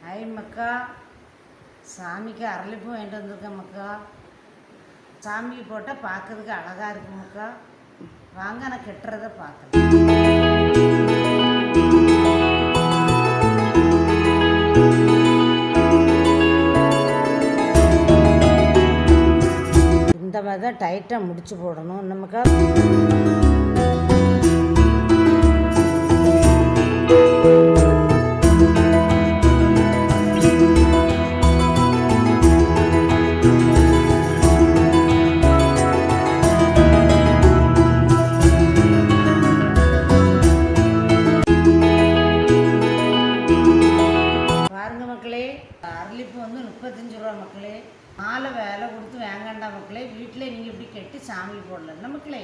Hi மக்கா, சாமிக்கு அரளிப்பூ வாங்கிட்டு வந்திருக்கேன் மக்கா. சாமிக்கு போட்டால் பார்க்கறதுக்கு அழகாக இருக்கு மக்கா. வாங்க நான் கெட்டுறதை பார்க்கலாம். இந்த மாதிரி தான் டைட்டாக முடிச்சு போடணும் நமக்கா. அரளிப்பூ வந்து 35 ரூபா மக்களே. மாலை வேலை கொடுத்து வாங்கண்டா மக்களே. வீட்டில் நீங்கள் இப்படி கெட்டி சாமி போடல மக்களே.